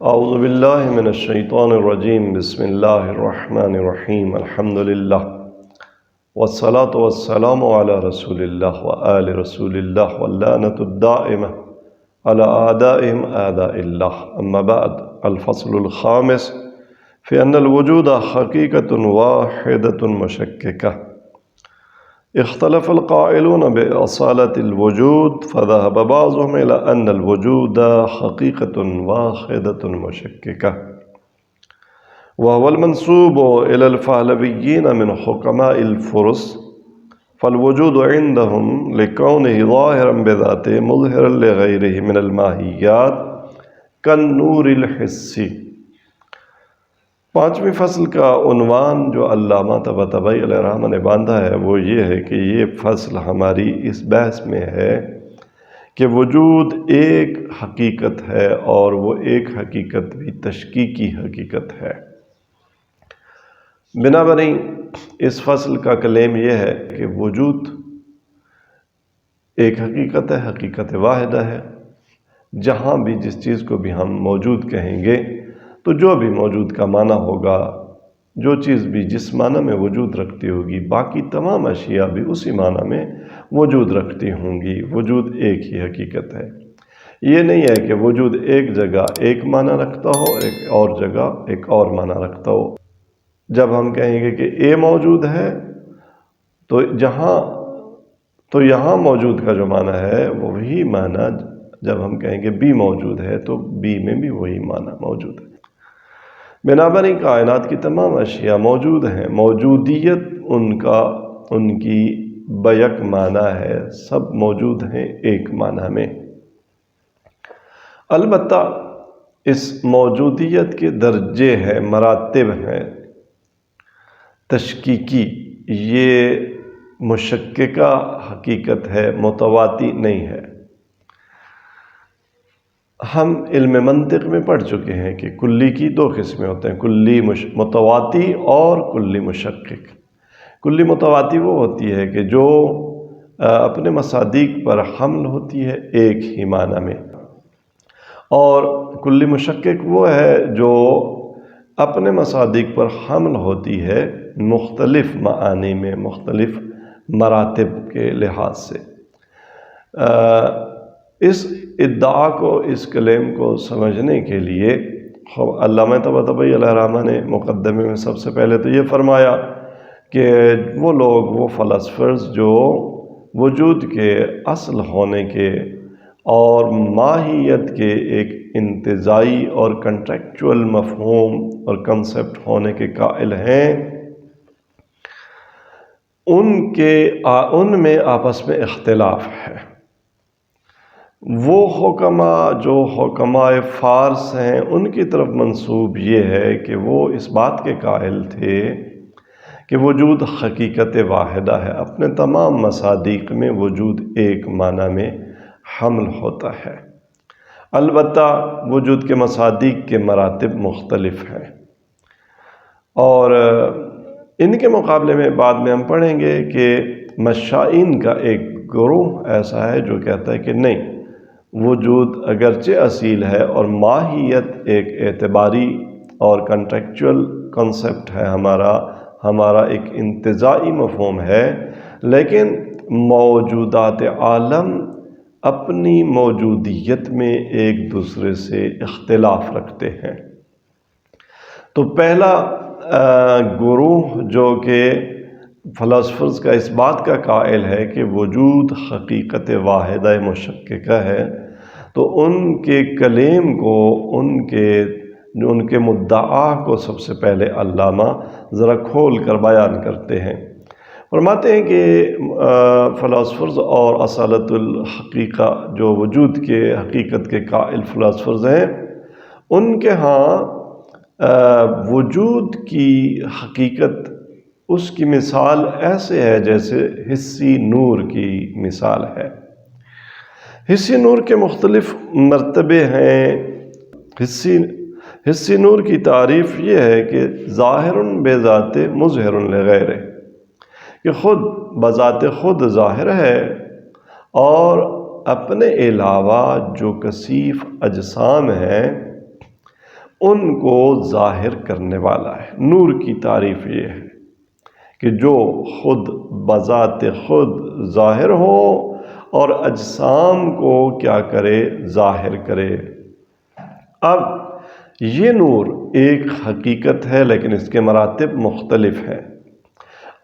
اعوذ باللہ من الشیطان الرجیم بسم اللہ الرحمن الرحیم الحمد للہ والصلاة والسلام علی رسول اللہ وآل رسول اللہ واللعنۃ الدائمہ علی اعدائہم اعداء اللہ اما بعد الفصل الخامس فی ان الوجود حقیقت واحدۃ مشککہ اختلف القائلون بأصالة الوجود فذهب بعضهم إلى أن الوجود حقيقة واحدة مشككة وهو المنسوب إلى الفهلويين من حكماء الفرس فالوجود عندهم لكونه ظاهرا بذاته مظهرا لغيره من الماهيات كالنور الحسي۔ پانچویں فصل کا عنوان جو علامہ طباطبائی علیہ الرحمہ نے باندھا ہے وہ یہ ہے کہ یہ فصل ہماری اس بحث میں ہے کہ وجود ایک حقیقت ہے اور وہ ایک حقیقت بھی تشکیکی حقیقت ہے۔ بنابراین اس فصل کا کلیم یہ ہے کہ وجود ایک حقیقت ہے، حقیقت واحدہ ہے۔ جہاں بھی جس چیز کو بھی ہم موجود کہیں گے تو جو بھی موجود کا معنی ہوگا، جو چیز بھی جس معنی میں وجود رکھتی ہوگی، باقی تمام اشیاء بھی اسی معنی میں وجود رکھتی ہوں گی۔ وجود ایک ہی حقیقت ہے۔ یہ نہیں ہے کہ وجود ایک جگہ ایک معنی رکھتا ہو، ایک اور جگہ ایک اور معنی رکھتا ہو۔ جب ہم کہیں گے کہ اے موجود ہے تو یہاں موجود کا جو معنی ہے وہی معنی جب ہم کہیں گے بی موجود ہے تو بی میں بھی وہی معنی موجود ہے۔ بنابراین کائنات کی تمام اشیاء موجود ہیں، موجودیت ان کی بیک معنی ہے، سب موجود ہیں ایک معنی میں۔ البتہ اس موجودیت کے درجے ہیں، مراتب ہیں تشکیکی، یہ مشککہ حقیقت ہے، متواتی نہیں ہے۔ ہم علم منطق میں پڑھ چکے ہیں کہ کلی کی دو قسمیں ہوتے ہیں، کلی متواتی اور کلی مشکک۔ کلی متواتی وہ ہوتی ہے کہ جو اپنے مصادیق پر حمل ہوتی ہے ایک ہی معنی میں، اور کلی مشکک وہ ہے جو اپنے مصادیق پر حمل ہوتی ہے مختلف معانی میں، مختلف مراتب کے لحاظ سے۔ اس ادعا کو، اس کلیم کو سمجھنے کے لیے علامہ طباطبائی علیہ الرحمہ نے مقدمے میں سب سے پہلے تو یہ فرمایا کہ وہ لوگ، وہ فلاسفرز جو وجود کے اصل ہونے کے اور ماہیت کے ایک انتزاعی اور کنٹریکچول مفہوم اور کنسپٹ ہونے کے قائل ہیں، ان میں آپس میں اختلاف ہے۔ وہ حکماء جو حکماء فارس ہیں ان کی طرف منسوب یہ ہے کہ وہ اس بات کے قائل تھے کہ وجود حقیقت واحدہ ہے، اپنے تمام مصادیق میں وجود ایک معنی میں حمل ہوتا ہے۔ البتہ وجود کے مصادیق کے مراتب مختلف ہیں، اور ان کے مقابلے میں بعد میں ہم پڑھیں گے کہ مشائین کا ایک گروہ ایسا ہے جو کہتا ہے کہ نہیں، وجود اگرچہ اصیل ہے اور ماہیت ایک اعتباری اور کنٹریکچول کنسپٹ ہے، ہمارا ایک انتزاعی مفہوم ہے، لیکن موجودات عالم اپنی موجودیت میں ایک دوسرے سے اختلاف رکھتے ہیں۔ تو پہلا گروہ جو کہ فلاسفرز کا اس بات کا قائل ہے کہ وجود حقیقت واحدہ مشککہ ہے، تو ان کے کلیم کو، ان کے مدعا کو سب سے پہلے علامہ ذرا کھول کر بیان کرتے ہیں۔ فرماتے ہیں کہ فلاسفرز اور اصالت الحقیقہ جو وجود کے حقیقت کے قائل فلاسفرز ہیں، ان کے ہاں وجود کی حقیقت، اس کی مثال ایسے ہے جیسے حسی نور کی مثال ہے۔ حسی نور کے مختلف مرتبے ہیں۔ حسی نور کی تعریف یہ ہے کہ ظاہر بذات مظہر لغیرہ، کہ خود بذات خود ظاہر ہے اور اپنے علاوہ جو کثیف اجسام ہیں ان کو ظاہر کرنے والا ہے۔ نور کی تعریف یہ ہے کہ جو خود بذات خود ظاہر ہو اور اجسام کو کیا کرے؟ ظاہر کرے۔ اب یہ نور ایک حقیقت ہے لیکن اس کے مراتب مختلف ہیں۔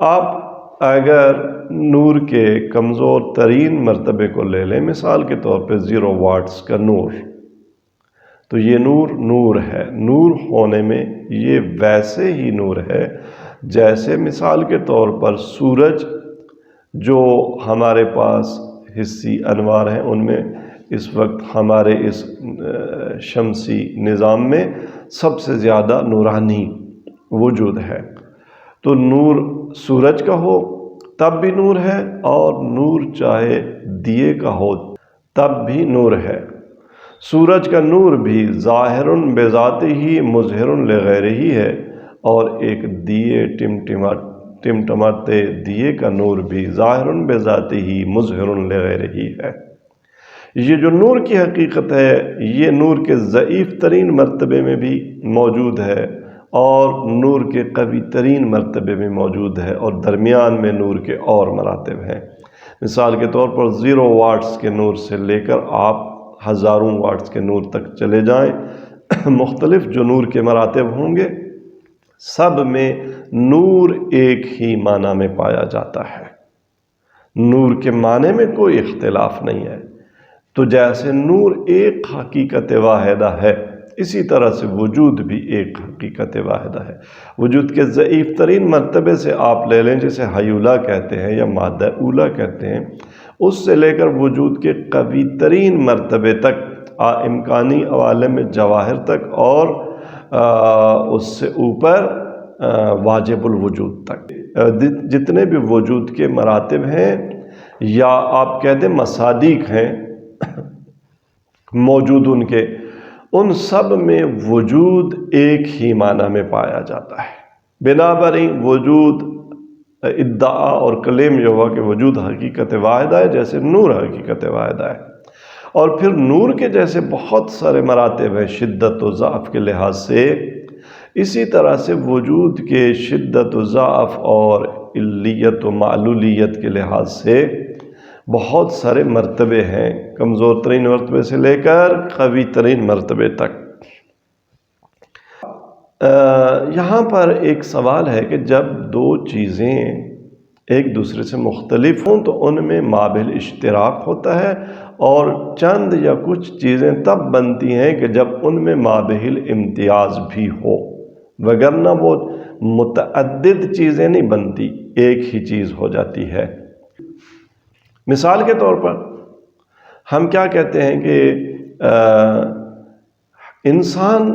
آپ اگر نور کے کمزور ترین مرتبے کو لے لیں، مثال کے طور پہ 0 واٹس کا نور، تو یہ نور ہے۔ نور ہونے میں یہ ویسے ہی نور ہے جیسے مثال کے طور پر سورج، جو ہمارے پاس حصی انوار ہیں، ان میں اس وقت ہمارے اس شمسی نظام میں سب سے زیادہ نورانی وجود ہے۔ تو نور سورج کا ہو تب بھی نور ہے، اور نور چاہے دیے کا ہو تب بھی نور ہے۔ سورج کا نور بھی ظاہر بذاتہ ہی مظہر لغیرہ ہی ہے، اور ایک دیے ٹمٹماتے دیے کا نور بھی ظاہر بذاتہ ہی مظہر لغیرہ ہی ہے۔ یہ جو نور کی حقیقت ہے، یہ نور کے ضعیف ترین مرتبے میں بھی موجود ہے اور نور کے قوی ترین مرتبے میں موجود ہے، اور درمیان میں نور کے اور مراتب ہیں۔ مثال کے طور پر 0 واٹس کے نور سے لے کر آپ ہزاروں واٹس کے نور تک چلے جائیں، مختلف جو نور کے مراتب ہوں گے، سب میں نور ایک ہی معنی میں پایا جاتا ہے۔ نور کے معنی میں کوئی اختلاف نہیں ہے۔ تو جیسے نور ایک حقیقت واحدہ ہے، اسی طرح سے وجود بھی ایک حقیقت واحدہ ہے۔ وجود کے ضعیف ترین مرتبے سے آپ لے لیں، جسے حیولہ کہتے ہیں یا مادہ اولیٰ کہتے ہیں، اس سے لے کر وجود کے قوی ترین مرتبے تک، امکانی عوالم جواہر تک، اور اس سے اوپر واجب الوجود تک، جتنے بھی وجود کے مراتب ہیں، یا آپ کہہ دیں مصادیق ہیں موجود ان سب میں وجود ایک ہی معنی میں پایا جاتا ہے۔ بنابراین وجود ادعا اور کلیم یہ ہوا کہ وجود حقیقت واحدہ ہے، جیسے نور حقیقت واحدہ ہے۔ اور پھر نور کے جیسے بہت سارے مراتب ہیں شدت و ضعف کے لحاظ سے، اسی طرح سے وجود کے شدت و ضعف اور علیت و معلولیت کے لحاظ سے بہت سارے مرتبے ہیں، کمزور ترین مرتبے سے لے کر قوی ترین مرتبے تک۔ یہاں پر ایک سوال ہے کہ جب دو چیزیں ایک دوسرے سے مختلف ہوں تو ان میں مابل اشتراک ہوتا ہے، اور چند یا کچھ چیزیں تب بنتی ہیں کہ جب ان میں مابل امتیاز بھی ہو، وگرنہ وہ متعدد چیزیں نہیں بنتی، ایک ہی چیز ہو جاتی ہے۔ مثال کے طور پر ہم کیا کہتے ہیں کہ انسان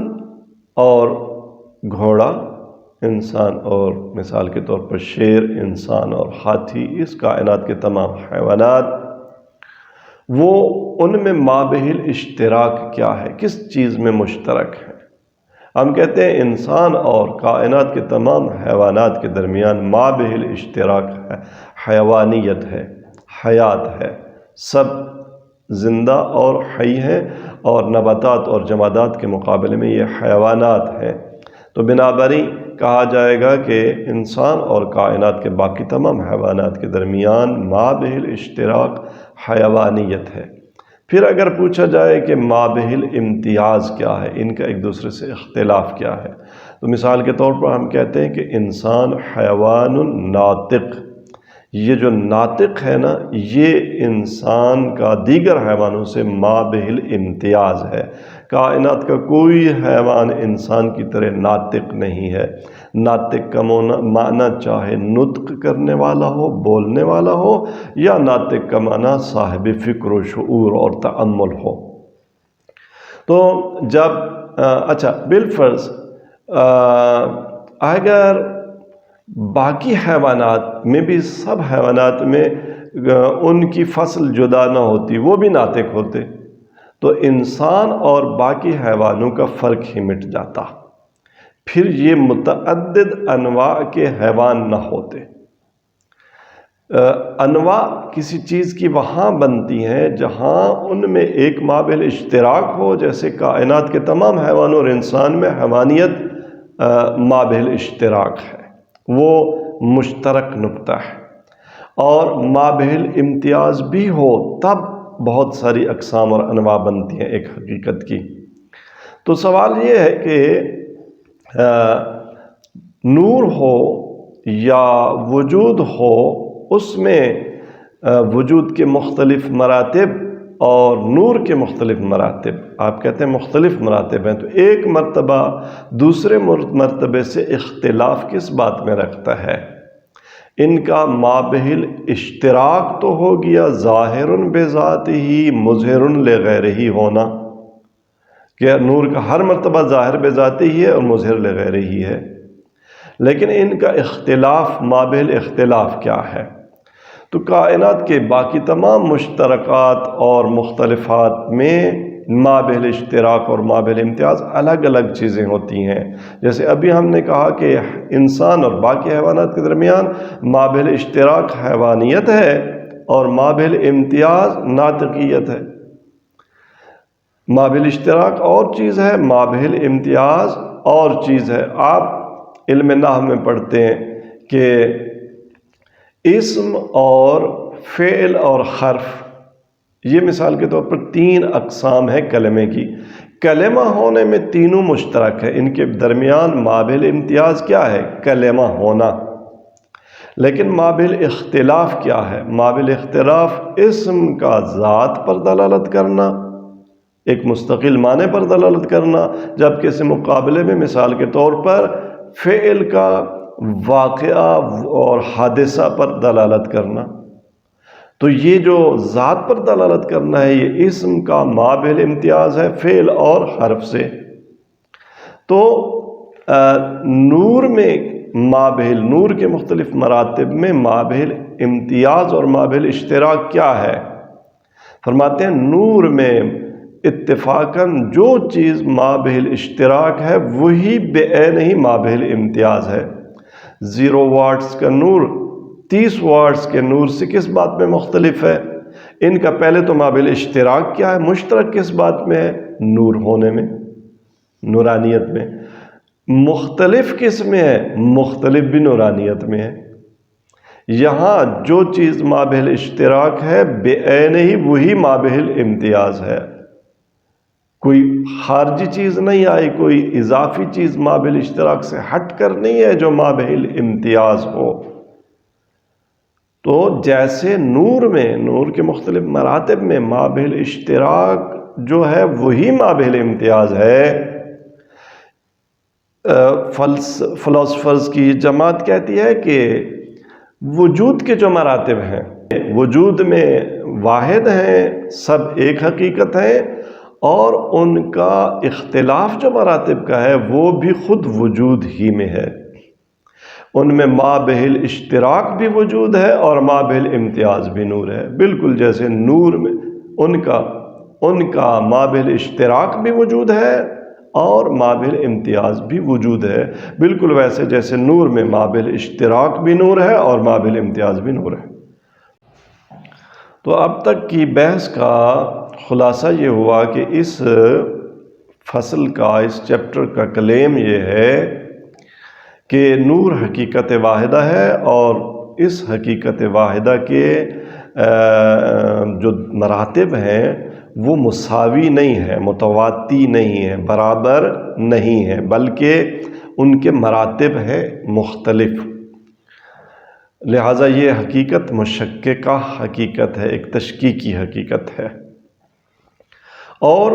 اور گھوڑا، انسان اور مثال کے طور پر شیر، انسان اور ہاتھی، اس کائنات کے تمام حیوانات، وہ ان میں مابل اشتراک کیا ہے؟ کس چیز میں مشترک ہے؟ ہم کہتے ہیں انسان اور کائنات کے تمام حیوانات کے درمیان مابل اشتراک ہے، حیوانیت ہے، حیات ہے، سب زندہ اور حی ہیں، اور نباتات اور جمادات کے مقابلے میں یہ حیوانات ہیں۔ تو بنابراین کہا جائے گا کہ انسان اور کائنات کے باقی تمام حیوانات کے درمیان مابل اشتراک حیوانیت ہے۔ پھر اگر پوچھا جائے کہ مابل امتیاز کیا ہے، ان کا ایک دوسرے سے اختلاف کیا ہے، تو مثال کے طور پر ہم کہتے ہیں کہ انسان حیوان ناطق، یہ جو ناطق ہے نا، یہ انسان کا دیگر حیوانوں سے مابل امتیاز ہے۔ کائنات کا کوئی حیوان انسان کی طرح ناطق نہیں ہے۔ ناطق کا معنی چاہے نطق کرنے والا ہو، بولنے والا ہو، یا ناطق کا معنی صاحب فکر و شعور اور تأمل ہو۔ تو جب بالفرض اگر باقی حیوانات میں بھی، سب حیوانات میں ان کی فصل جدا نہ ہوتی، وہ بھی ناطق ہوتے، تو انسان اور باقی حیوانوں کا فرق ہی مٹ جاتا، پھر یہ متعدد انواع کے حیوان نہ ہوتے۔ انواع کسی چیز کی وہاں بنتی ہیں جہاں ان میں ایک مابل اشتراک ہو، جیسے کائنات کے تمام حیوانوں اور انسان میں حیوانیت مابل اشتراک ہے، وہ مشترک نقطہ ہے، اور مابل امتیاز بھی ہو تب بہت ساری اقسام اور انواع بنتی ہیں ایک حقیقت کی۔ تو سوال یہ ہے کہ نور ہو یا وجود ہو، اس میں وجود کے مختلف مراتب اور نور کے مختلف مراتب، آپ کہتے ہیں مختلف مراتب ہیں، تو ایک مرتبہ دوسرے مرتبے سے اختلاف کس بات میں رکھتا ہے؟ ان کا مابہل اشتراک تو ہو گیا ظاہر بذات ہی مظہر لغیرہ ہونا، کہ نور کا ہر مرتبہ ظاہر بذاتی ہی ہے اور مظہر لغیرہ ہی ہے، لیکن ان کا اختلاف مابہل اختلاف کیا ہے؟ تو کائنات کے باقی تمام مشترکات اور مختلفات میں مابہل اشتراک اور مابہل امتیاز الگ الگ چیزیں ہوتی ہیں۔ جیسے ابھی ہم نے کہا کہ انسان اور باقی حیوانات کے درمیان مابہل اشتراک حیوانیت ہے اور مابہل امتیاز ناطقیت ہے۔ مابہل اشتراک اور چیز ہے، مابہل امتیاز اور چیز ہے۔ آپ علم نحو میں پڑھتے ہیں کہ اسم اور فعل اور حرف، یہ مثال کے طور پر 3 اقسام ہے کلمے کی۔ کلمہ ہونے میں تینوں مشترک ہے، ان کے درمیان مابہل امتیاز کیا ہے؟ کلمہ ہونا۔ لیکن مابہل اختلاف کیا ہے؟ مابہل اختلاف اسم کا ذات پر دلالت کرنا، ایک مستقل معنی پر دلالت کرنا، جبکہ اس مقابلے میں مثال کے طور پر فعل کا واقعہ اور حادثہ پر دلالت کرنا۔ تو یہ جو ذات پر دلالت کرنا ہے، یہ اسم کا مابہل امتیاز ہے فعل اور حرف سے۔ تو نور میں مابہل، نور کے مختلف مراتب میں مابہل امتیاز اور مابہل اشتراک کیا ہے؟ فرماتے ہیں نور میں اتفاقاً جو چیز مابہل اشتراک ہے وہی بعین ہی مابہل امتیاز ہے۔ 0 واٹس کا نور 30 واٹس کے نور سے کس بات میں مختلف ہے؟ ان کا پہلے تو مابہل اشتراک کیا ہے؟ مشترک کس بات میں ہے؟ نور ہونے میں، نورانیت میں۔ مختلف کس میں ہے؟ مختلف بھی نورانیت میں ہے۔ یہاں جو چیز مابہل اشتراک ہے بعین ہی وہی مابہل امتیاز ہے، کوئی خارجی چیز نہیں آئی، کوئی اضافی چیز مابہل اشتراک سے ہٹ کر نہیں ہے جو مابہل امتیاز ہو۔ تو جیسے نور میں، نور کے مختلف مراتب میں مابہل اشتراک جو ہے وہی مابہل امتیاز ہے، فلاسفرز کی جماعت کہتی ہے کہ وجود کے جو مراتب ہیں، وجود میں واحد ہیں، سب ایک حقیقت ہے، اور ان کا اختلاف جو مراتب کا ہے وہ بھی خود وجود ہی میں ہے۔ ان میں مابہل اشتراک بھی وجود ہے اور مابہل امتیاز بھی نور ہے، بالکل جیسے نور میں ان کا مابہل اشتراک بھی وجود ہے اور مابہل امتیاز بھی وجود ہے، بالکل ویسے جیسے نور میں مابہل اشتراک بھی نور ہے اور مابہل امتیاز بھی نور ہے۔ تو اب تک کی بحث کا خلاصہ یہ ہوا کہ اس فصل کا، اس چیپٹر کا کلیم یہ ہے کہ نور حقیقت واحدہ ہے، اور اس حقیقت واحدہ کے جو مراتب ہیں وہ مساوی نہیں ہیں، متواتی نہیں ہیں، برابر نہیں ہیں، بلکہ ان کے مراتب ہیں مختلف۔ لہٰذا یہ حقیقت مشککہ حقیقت ہے، ایک تشکیکی حقیقت ہے، اور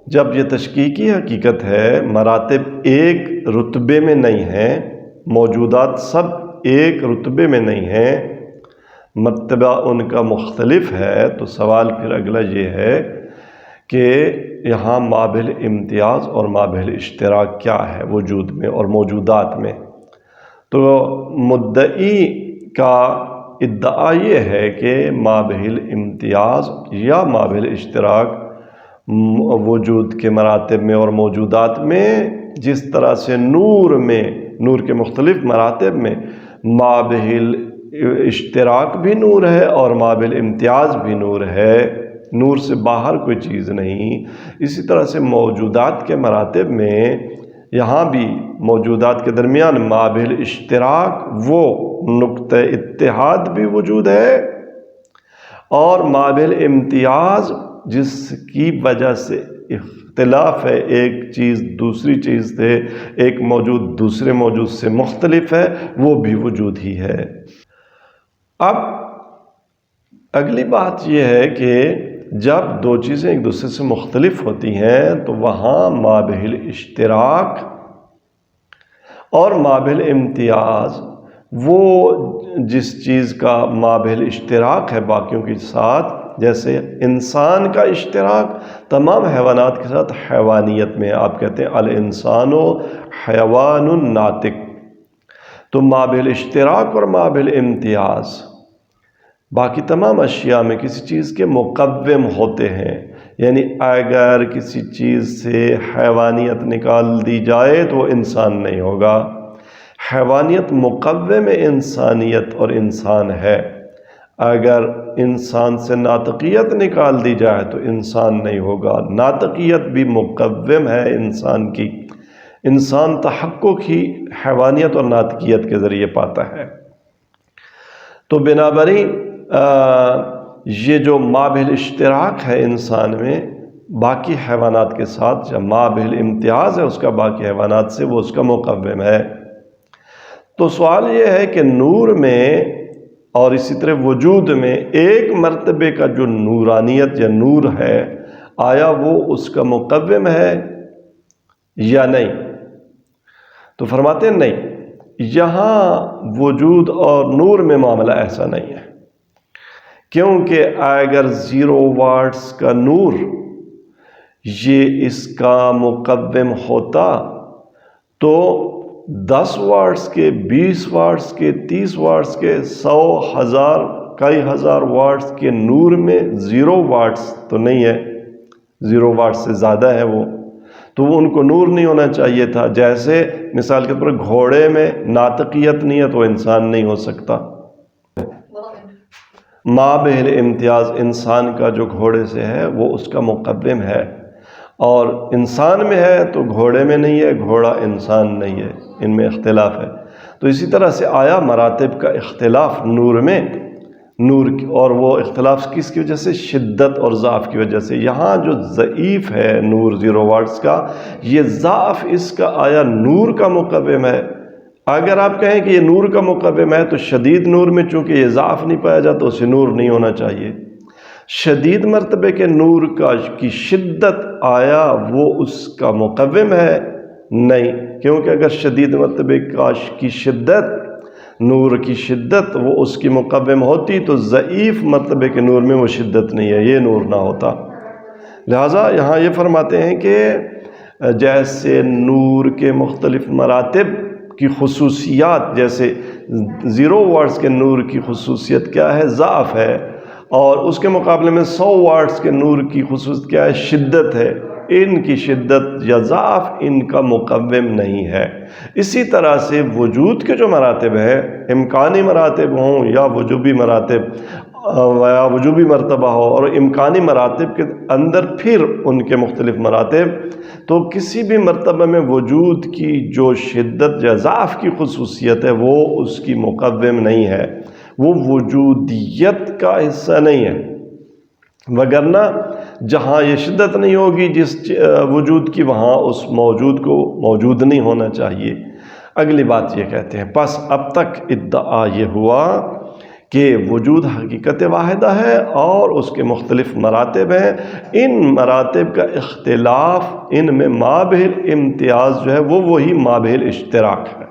جب یہ تشکیکی حقیقت ہے، مراتب ایک رتبے میں نہیں ہیں، موجودات سب ایک رتبے میں نہیں ہیں، مرتبہ ان کا مختلف ہے، تو سوال پھر اگلا یہ ہے کہ یہاں مابہل امتیاز اور مابہل اشتراک کیا ہے وجود میں اور موجودات میں؟ تو مدعی کا ادعا یہ ہے کہ مابہل امتیاز یا مابہل اشتراک وجود کے مراتب میں اور موجودات میں جس طرح سے نور میں، نور کے مختلف مراتب میں مابہل اشتراک بھی نور ہے اور ما بالامتیاز بھی نور ہے، نور سے باہر کوئی چیز نہیں۔ اسی طرح سے موجودات کے مراتب میں یہاں بھی موجودات کے درمیان ما بالاشتراک وہ نقطہ اتحاد بھی وجود ہے، اور ما بالامتیاز جس کی وجہ سے اختلاف ہے، ایک چیز دوسری چیز سے، ایک موجود دوسرے موجود سے مختلف ہے، وہ بھی وجود ہی ہے۔ اب اگلی بات یہ ہے کہ جب دو چیزیں ایک دوسرے سے مختلف ہوتی ہیں تو وہاں ما بالاشتراک اور ما بالامتیاز، وہ جس چیز کا ما بالاشتراک ہے باقیوں کے ساتھ، جیسے انسان کا اشتراک تمام حیوانات کے ساتھ حیوانیت میں، آپ کہتے ہیں الانسان حیوان ناطق، تو ما بالاشتراک اور ما بالامتیاز باقی تمام اشیاء میں کسی چیز کے مقوم ہوتے ہیں، یعنی اگر کسی چیز سے حیوانیت نکال دی جائے تو وہ انسان نہیں ہوگا۔ حیوانیت مقوم انسانیت اور انسان ہے، اگر انسان سے ناطقیت نکال دی جائے تو انسان نہیں ہوگا۔ ناطقیت بھی مقوم ہے انسان کی، انسان تحقق ہی حیوانیت اور ناطقیت کے ذریعے پاتا ہے۔ تو بنابراین یہ جو ما بالاشتراک ہے انسان میں باقی حیوانات کے ساتھ، جب ما بالامتیاز ہے اس کا باقی حیوانات سے، وہ اس کا مقوم ہے۔ تو سوال یہ ہے کہ نور میں اور اسی طرح وجود میں ایک مرتبے کا جو نورانیت یا نور ہے، آیا وہ اس کا مقوم ہے یا نہیں؟ تو فرماتے ہیں نہیں، یہاں وجود اور نور میں معاملہ ایسا نہیں ہے، کیونکہ اگر 0 واٹس کا نور یہ اس کا مقوم ہوتا تو 10 واٹس کے، 20 واٹس کے، 30 واٹس کے، 100، 1000، کئی ہزار واٹس کے نور میں 0 واٹس تو نہیں ہے، 0 واٹس سے زیادہ ہے وہ، تو ان کو نور نہیں ہونا چاہیے تھا۔ جیسے مثال کے طور پر گھوڑے میں ناطقیت نہیں ہے تو انسان نہیں ہو سکتا۔ ما بالامتیاز انسان کا جو گھوڑے سے ہے وہ اس کا مقوم ہے، اور انسان میں ہے تو گھوڑے میں نہیں ہے، گھوڑا انسان نہیں ہے، ان میں اختلاف ہے۔ تو اسی طرح سے آیا مراتب کا اختلاف نور میں، نور اور وہ اختلاف کس کی وجہ سے؟ شدت اور ضعف کی وجہ سے۔ یہاں جو ضعیف ہے نور 0 واٹس کا، یہ ضعف اس کا آیا نور کا مقوم ہے؟ اگر آپ کہیں کہ یہ نور کا مقوم ہے تو شدید نور میں چونکہ یہ ضعف نہیں پایا جاتا، اسے نور نہیں ہونا چاہیے۔ شدید مرتبے کے نور کی شدت آیا وہ اس کا مقوم ہے؟ نہیں، کیونکہ اگر شدید مرتبے کی شدت، نور کی شدت وہ اس کی مقوم ہوتی تو ضعیف مرتبے کے نور میں وہ شدت نہیں ہے، یہ نور نہ ہوتا۔ لہٰذا یہاں یہ فرماتے ہیں کہ جیسے نور کے مختلف مراتب کی خصوصیات، جیسے 0 واٹس کے نور کی خصوصیت کیا ہے؟ ضعف ہے، اور اس کے مقابلے میں 100 واٹس کے نور کی خصوصیت کیا ہے؟ شدت ہے۔ ان کی شدت یا ضعف ان کا مقوم نہیں ہے۔ اسی طرح سے وجود کے جو مراتب ہیں، امکانی مراتب ہوں یا وجوبی مراتب یا وجوبی مرتبہ ہو، اور امکانی مراتب کے اندر پھر ان کے مختلف مراتب، تو کسی بھی مرتبہ میں وجود کی جو شدت یا ضعف کی خصوصیت ہے وہ اس کی مقوم نہیں ہے، وہ وجودیت کا حصہ نہیں ہے، وگرنہ جہاں یہ شدت نہیں ہوگی جس وجود کی، وہاں اس موجود کو موجود نہیں ہونا چاہیے۔ اگلی بات یہ کہتے ہیں، پس اب تک ادعا یہ ہوا کہ وجود حقیقت واحدہ ہے اور اس کے مختلف مراتب ہیں، ان مراتب کا اختلاف ان میں ما بالامتیاز جو ہے وہ وہی ما بالاشتراک ہے،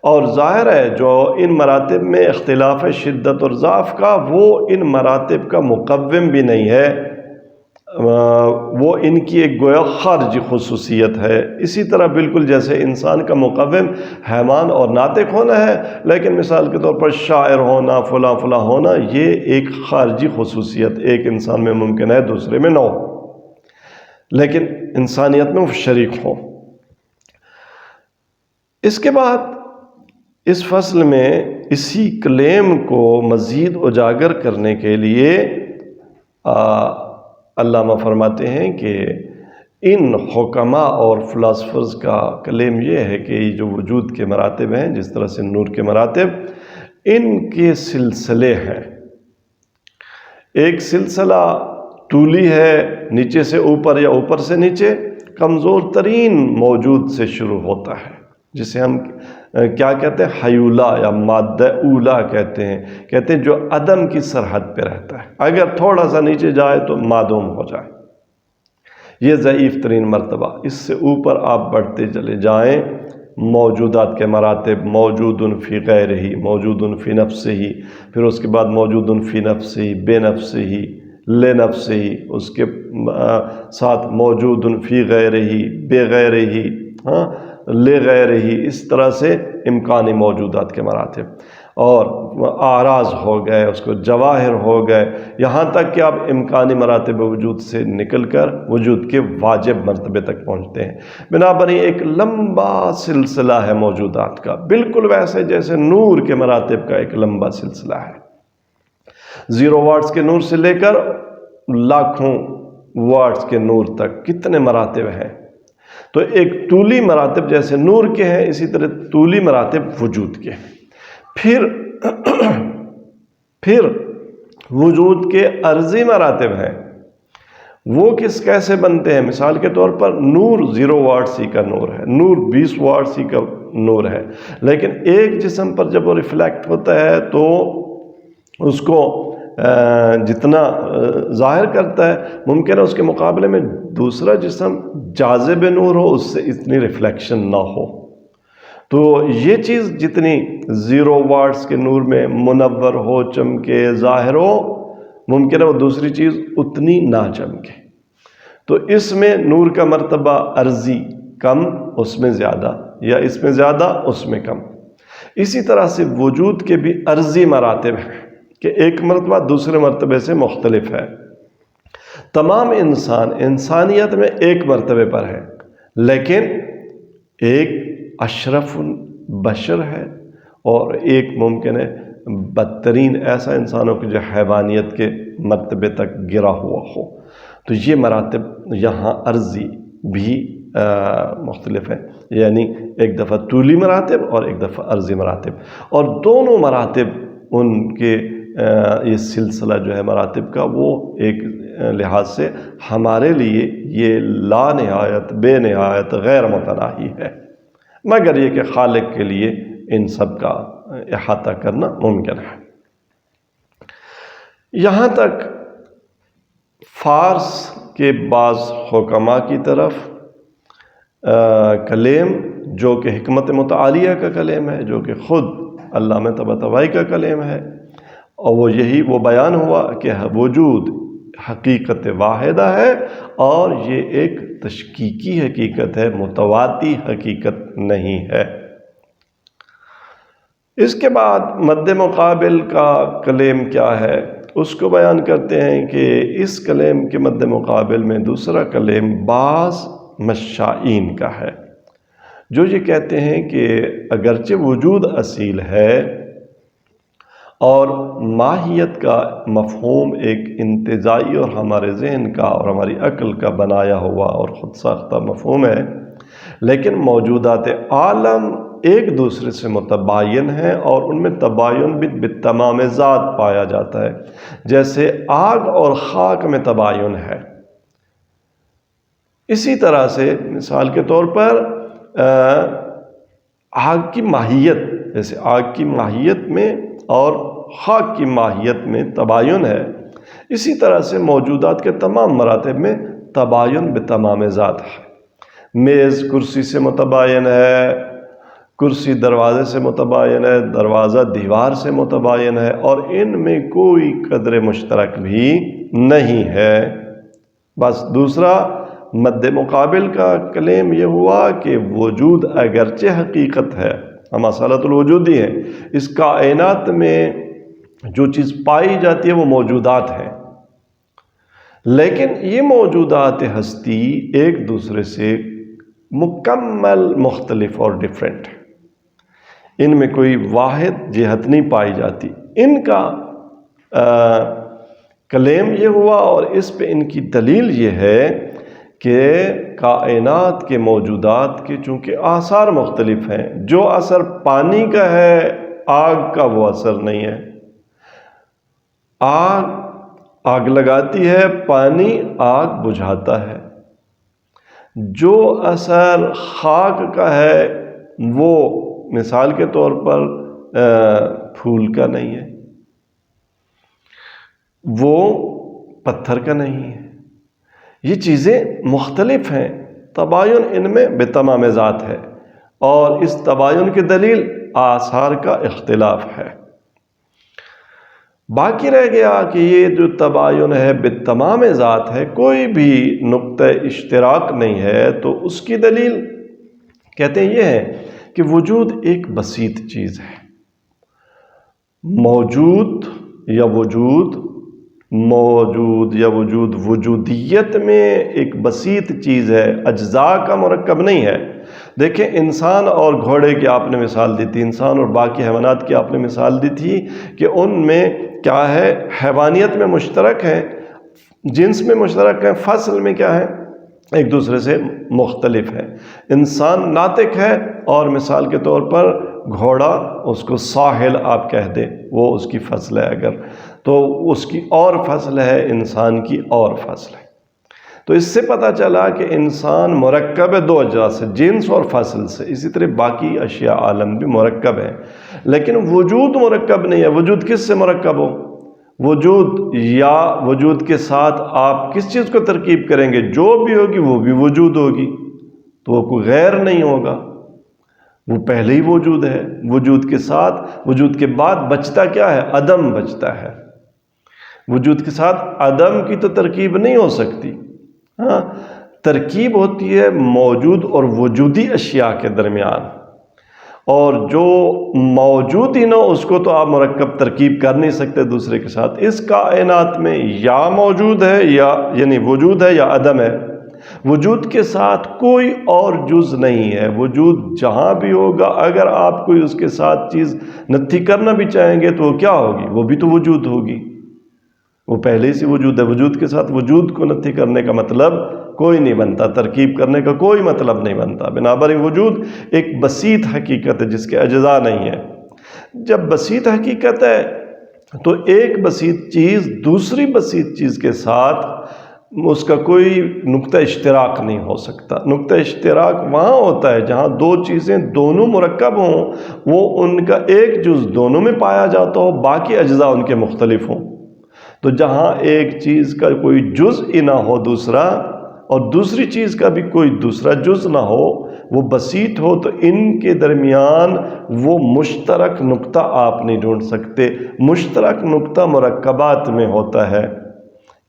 اور ظاہر ہے جو ان مراتب میں اختلاف شدت اور ضعف کا، وہ ان مراتب کا مقوم بھی نہیں ہے، وہ ان کی ایک گویا خارجی خصوصیت ہے۔ اسی طرح بالکل جیسے انسان کا مقوم حیوان اور ناطق ہونا ہے، لیکن مثال کے طور پر شاعر ہونا، فلاں فلاں ہونا، یہ ایک خارجی خصوصیت ایک انسان میں ممکن ہے، دوسرے میں نہ ہو، لیکن انسانیت میں وہ شریک ہوں۔ اس کے بعد اس فصل میں اسی کلیم کو مزید اجاگر کرنے کے لیے علامہ فرماتے ہیں کہ ان حکماء اور فلاسفرز کا کلیم یہ ہے کہ جو وجود کے مراتب ہیں، جس طرح سے نور کے مراتب، ان کے سلسلے ہیں۔ ایک سلسلہ طولی ہے، نیچے سے اوپر یا اوپر سے نیچے، کمزور ترین موجود سے شروع ہوتا ہے، جسے ہم کیا کہتے ہیں، حیولہ یا مادہ اولا کہتے ہیں جو عدم کی سرحد پہ رہتا ہے، اگر تھوڑا سا نیچے جائے تو معدوم ہو جائے۔ یہ ضعیف ترین مرتبہ۔ اس سے اوپر آپ بڑھتے چلے جائیں، موجودات کے مراتب، موجود فی غیرہ، موجود فی نفسہ، پھر اس کے بعد موجود فی نفسہ، بے نفسہ، لے نفسہ، اس کے ساتھ موجود فی غیرہ، بے غیرہ، لے غیرہ، اس طرح سے امکانی موجودات کے مراتب، اور اعراض ہو گئے، اس کو جواہر ہو گئے، یہاں تک کہ آپ امکانی مراتب وجود سے نکل کر وجود کے واجب مرتبے تک پہنچتے ہیں۔ بنابراً ایک لمبا سلسلہ ہے موجودات کا، بالکل ویسے جیسے نور کے مراتب کا ایک لمبا سلسلہ ہے۔ 0 واٹس کے نور سے لے کر لاکھوں واٹس کے نور تک کتنے مراتب ہیں۔ تو ایک طولی مراتب جیسے نور کے ہیں، اسی طرح طولی مراتب وجود کے ہیں۔ پھر وجود کے عرضی مراتب ہیں۔ وہ کیسے بنتے ہیں؟ مثال کے طور پر نور 0 واٹس ہی کا نور ہے، نور 20 واٹس ہی کا نور ہے، لیکن ایک جسم پر جب وہ ریفلیکٹ ہوتا ہے تو اس کو جتنا ظاہر کرتا ہے، ممکن ہے اس کے مقابلے میں دوسرا جسم جاذب نور ہو، اس سے اتنی ریفلیکشن نہ ہو۔ تو یہ چیز جتنی 0 واٹس کے نور میں منور ہو، چمکے، ظاہر ہو، ممکن ہے وہ دوسری چیز اتنی نہ چمکے۔ تو اس میں نور کا مرتبہ عرضی کم، اس میں زیادہ، یا اس میں زیادہ، اس میں کم۔ اسی طرح سے وجود کے بھی عرضی مراتب ہیں کہ ایک مرتبہ دوسرے مرتبے سے مختلف ہے۔ تمام انسانیت میں ایک مرتبے پر ہے، لیکن ایک اشرف بشر ہے اور ایک ممکن ہے بدترین ایسا انسانوں کی جو حیوانیت کے مرتبے تک گرا ہوا ہو۔ تو یہ مراتب یہاں عرضی بھی مختلف ہیں، یعنی ایک دفعہ طولی مراتب اور ایک دفعہ عرضی مراتب، اور دونوں مراتب ان کے یہ سلسلہ جو ہے مراتب کا، وہ ایک لحاظ سے ہمارے لیے یہ لا نہایت، بے نہایت، غیر متناہی ہے، مگر یہ کہ خالق کے لیے ان سب کا احاطہ کرنا ممکن ہے۔ یہاں تک فارس کے بعض حکماء کی طرف کلیم جو کہ حکمت متعالیہ کا کلیم ہے، جو کہ خود علامہ طباطبائی کا کلیم ہے، اور وہ بیان ہوا کہ وجود حقیقت واحدہ ہے اور یہ ایک تشکیکی حقیقت ہے، متواتی حقیقت نہیں ہے۔ اس کے بعد مد مقابل کا کلیم کیا ہے، اس کو بیان کرتے ہیں کہ اس کلیم کے مد مقابل میں دوسرا کلیم بعض مشائین کا ہے، جو یہ کہتے ہیں کہ اگرچہ وجود اصیل ہے اور ماہیت کا مفہوم ایک انتزاعی اور ہمارے ذہن کا اور ہماری عقل کا بنایا ہوا اور خود ساختہ مفہوم ہے، لیکن موجودات عالم ایک دوسرے سے متباین ہیں اور ان میں تباین بھی بالتمام ذات پایا جاتا ہے، جیسے آگ اور خاک میں تباین ہے۔ اسی طرح سے مثال کے طور پر آگ کی ماہیت، جیسے آگ کی ماہیت میں اور خاک کی ماہیت میں تباین ہے، اسی طرح سے موجودات کے تمام مراتب میں تباین بتمام ذات ہے۔ میز کرسی سے متباین ہے، کرسی دروازے سے متباین ہے، دروازہ دیوار سے متباین ہے، اور ان میں کوئی قدر مشترک بھی نہیں ہے۔ بس دوسرا مد مقابل کا کلیم یہ ہوا کہ وجود اگرچہ حقیقت ہے، ہم اصالت الوجودی ہیں، اس کائنات میں جو چیز پائی جاتی ہے وہ موجودات ہیں، لیکن یہ موجودات ہستی ایک دوسرے سے مکمل مختلف اور ڈیفرنٹ ہے۔ ان میں کوئی واحد جہت نہیں پائی جاتی۔ ان کا کلیم یہ ہوا اور اس پہ ان کی دلیل یہ ہے کہ کائنات کے موجودات کے چونکہ آثار مختلف ہیں، جو اثر پانی کا ہے آگ کا وہ اثر نہیں ہے۔ آگ لگاتی ہے، پانی آگ بجھاتا ہے۔ جو اثر خاک کا ہے وہ مثال کے طور پر پھول کا نہیں ہے، وہ پتھر کا نہیں ہے۔ یہ چیزیں مختلف ہیں، تباین ان میں بتمام ذات ہے، اور اس تباین کی دلیل آثار کا اختلاف ہے۔ باقی رہ گیا کہ یہ جو تباین ہے بتمام ذات ہے، کوئی بھی نقطہ اشتراک نہیں ہے، تو اس کی دلیل کہتے ہیں یہ ہے کہ وجود ایک بسیط چیز ہے۔ موجود یا وجود وجودیت میں ایک بسیط چیز ہے، اجزاء کا مرکب نہیں ہے۔ دیکھیں انسان اور گھوڑے کی آپ نے مثال دی تھی، انسان اور باقی حیوانات کی آپ نے مثال دی تھی کہ ان میں کیا ہے، حیوانیت میں مشترک ہے، جنس میں مشترک ہے، فصل میں کیا ہے، ایک دوسرے سے مختلف ہے۔ انسان ناطق ہے اور مثال کے طور پر گھوڑا، اس کو ساحل آپ کہہ دیں، وہ اس کی فصل ہے، اگر تو اس کی اور فصل ہے، انسان کی اور فصل ہے۔ تو اس سے پتہ چلا کہ انسان مرکب ہے دو اجزاء سے، جنس اور فصل سے، اسی طرح باقی اشیاء عالم بھی مرکب ہے، لیکن وجود مرکب نہیں ہے۔ وجود کس سے مرکب ہو؟ وجود یا وجود کے ساتھ آپ کس چیز کو ترکیب کریں گے، جو بھی ہوگی وہ بھی وجود ہوگی، تو وہ کوئی غیر نہیں ہوگا، وہ پہلے ہی موجود ہے۔ وجود کے ساتھ، وجود کے بعد بچتا کیا ہے؟ عدم بچتا ہے۔ وجود کے ساتھ عدم کی تو ترکیب نہیں ہو سکتی، ہاں ترکیب ہوتی ہے موجود اور وجودی اشیاء کے درمیان، اور جو موجود ہی نہ اس کو تو آپ مرکب ترکیب کر نہیں سکتے دوسرے کے ساتھ۔ اس کائنات میں یا موجود ہے یا یعنی وجود ہے یا عدم ہے، وجود کے ساتھ کوئی اور جز نہیں ہے۔ وجود جہاں بھی ہوگا، اگر آپ کوئی اس کے ساتھ چیز نتھی کرنا بھی چاہیں گے تو وہ کیا ہوگی؟ وہ بھی تو وجود ہوگی، وہ پہلے ہی سے وجود ہے۔ وجود کے ساتھ وجود کو نتھی کرنے کا مطلب کوئی نہیں بنتا، ترکیب کرنے کا کوئی مطلب نہیں بنتا۔ بنابر وجود ایک بسیط حقیقت ہے جس کے اجزاء نہیں ہے۔ جب بسیط حقیقت ہے تو ایک بسیط چیز دوسری بسیط چیز کے ساتھ اس کا کوئی نقطہ اشتراک نہیں ہو سکتا۔ نقطہ اشتراک وہاں ہوتا ہے جہاں دو چیزیں دونوں مرکب ہوں، وہ ان کا ایک جز دونوں میں پایا جاتا ہو، باقی اجزاء ان کے مختلف ہوں۔ تو جہاں ایک چیز کا کوئی جز ہی نہ ہو دوسرا، اور دوسری چیز کا بھی کوئی دوسرا جز نہ ہو، وہ بسیط ہو، تو ان کے درمیان وہ مشترک نقطہ آپ نہیں ڈھونڈ سکتے۔ مشترک نقطہ مرکبات میں ہوتا ہے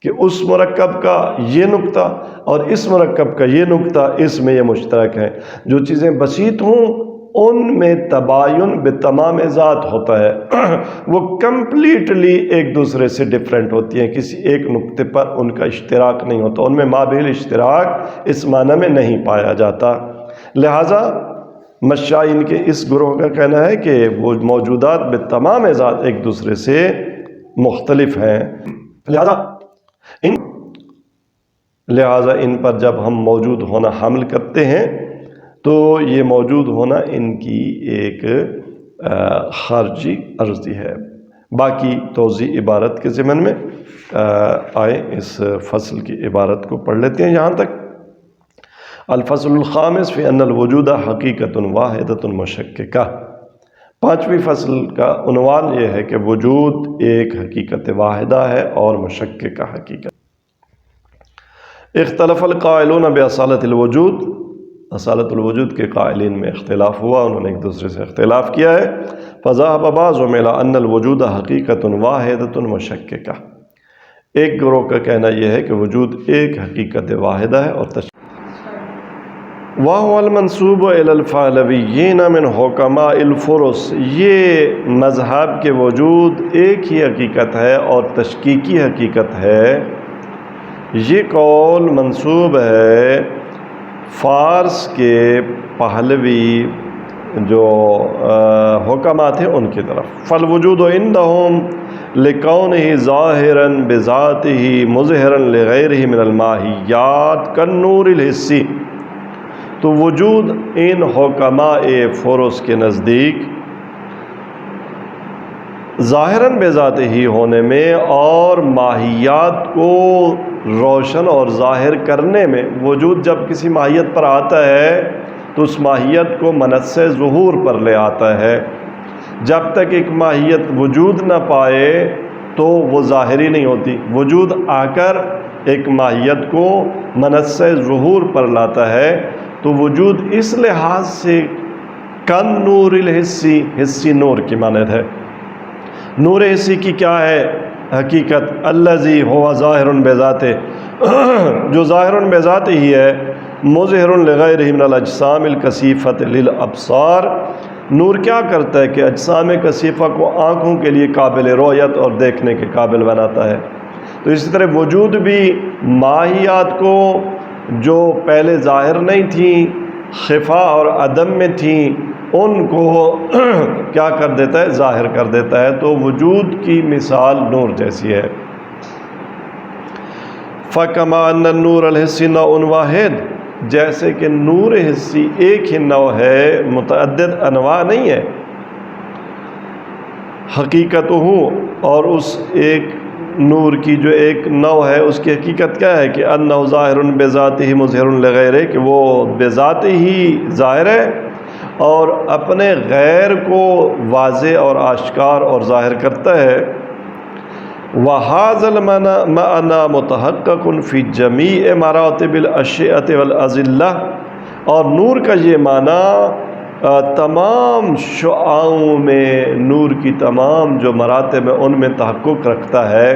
کہ اس مرکب کا یہ نقطہ اور اس مرکب کا یہ نقطہ، اس میں یہ مشترک ہے۔ جو چیزیں بسیط ہوں ان میں تباین بتمام ذات ہوتا ہے، وہ کمپلیٹلی ایک دوسرے سے ڈیفرنٹ ہوتی ہیں، کسی ایک نقطے پر ان کا اشتراک نہیں ہوتا، ان میں مابین اشتراک اس معنی میں نہیں پایا جاتا۔ لہٰذا مشائین کے اس گروہ کا کہنا ہے کہ وہ موجودات بتمام ذات ایک دوسرے سے مختلف ہیں، لہٰذا ان پر جب ہم موجود ہونا حمل کرتے ہیں تو یہ موجود ہونا ان کی ایک خارجی عرضی ہے۔ باقی توضیح عبارت کے ضمن میں آئے اس فصل کی عبارت کو پڑھ لیتے ہیں یہاں تک۔ الفصل الخامس فی ان الوجود حقیقت واحدۃ مشککہ۔ پانچویں فصل کا عنوان یہ ہے کہ وجود ایک حقیقت واحدہ ہے اور مشککہ حقیقت۔ اختلف القائلون باصالۃ الوجود، اصالت الوجود کے قائلین میں اختلاف ہوا، انہوں نے ایک دوسرے سے اختلاف کیا ہے۔ فذهب بعضهم الى ان الوجود حقیقت واحدۃ مشککہ۔ ایک گروہ کا کہنا یہ ہے کہ وجود ایک حقیقت واحدہ ہے اور وَهُوَ الْمَنْسُوبُ إِلَى الْفَعْلَوِيِّينَ مِنْ حُكَمَاءِ الْفُرُس۔ یہ مذہب کے وجود ایک ہی حقیقت ہے اور تشکیکی حقیقت ہے۔ یہ قول منسوب ہے فارس کے پہلوی جو حکما تھے ان کی طرف. فالوجود عندهم لکونہ ظاہرا بذاتہ مظہرا لغیرہ من الماہیات کالنور الحسی. تو وجود ان حکماء فرس کے نزدیک ظاہراً بذاتہ ہی ہونے میں اور ماہیات کو روشن اور ظاہر کرنے میں، وجود جب کسی ماہیت پر آتا ہے تو اس ماہیت کو منص ظہور پر لے آتا ہے. جب تک ایک ماہیت وجود نہ پائے تو وہ ظاہری نہیں ہوتی. وجود آ کر ایک ماہیت کو منص ظہور پر لاتا ہے. تو وجود اس لحاظ سے کن نور الحسی، حسی نور کی مانند ہے. نور حسی کی کیا ہے حقیقت؟ الذی ہوا ظاہر بذاتہ، جو ظاہر بذاتہ ہی ہے، مظہر لغیرہ من الاجسام الکثیفۃ للابصار. نور کیا کرتا ہے کہ اجسام کثیفہ کو آنکھوں کے لیے قابل رؤیت اور دیکھنے کے قابل بناتا ہے. تو اسی طرح وجود بھی ماہیات کو جو پہلے ظاہر نہیں تھیں، خفا اور عدم میں تھیں، ان کو کیا کر دیتا ہے؟ ظاہر کر دیتا ہے. تو وجود کی مثال نور جیسی ہے. فَكَمَا أَنَّ النُّورَ الْحِسِّ نَوْعٌ وَاحِدٌ، جیسے کہ نور حسی ایک ہی نوع ہے، متعدد انواع نہیں ہے. حقیقت ہوں، اور اس ایک نور کی جو ایک نوع ہے اس کی حقیقت کیا ہے کہ انہ ظاہر بذاتہ مظہر لغیرہ، کہ وہ بذات ہی ظاہر ہے اور اپنے غیر کو واضح اور آشکار اور ظاہر کرتا ہے. وَهَذَا الْمَعْنَى مُتَحَقَّقٌ فِي جَمِيعِ مَرَاتِبِ الْأَشْيَاءِ وَالْأَذِلَّةِ، اور نور کا یہ معنی تمام شعاعوں میں، نور کی تمام جو مراتب ہیں ان میں تحقق رکھتا ہے.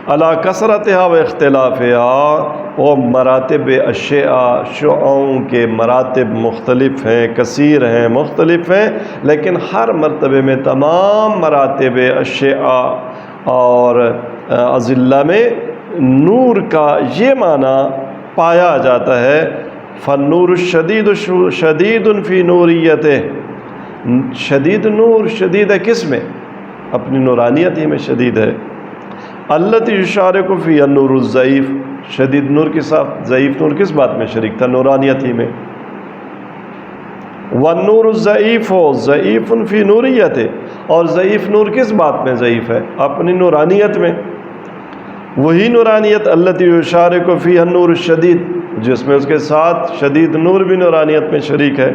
عَلَى كَثْرَتِهَا وَاخْتِلَافِهَا، وہ مراتب اشیاء، شعاعوں کے مراتب مختلف ہیں، کثیر ہیں، مختلف ہیں، لیکن ہر مرتبے میں تمام مراتب اشیاء اور اذلہ میں نور کا یہ معنی پایا جاتا ہے. فالنور الشدید شدید فی نوریتہ، شدید نور شدید ہے کس میں؟ اپنی نورانیت ہی میں شدید ہے. التی یشارک فی النور الضعیف، شدید نور کے ساتھ ضعیف نور کس بات میں شریک تھا؟ نورانیت ہی میں. والنور الضعیف ضعیف فی نوریتہ، اور ضعیف نور کس بات میں ضعیف ہے؟ اپنی نورانیت میں. وہی نورانیت التی یشارک فی النور الشدید، جس میں اس کے ساتھ شدید نور بھی نورانیت میں شریک ہے.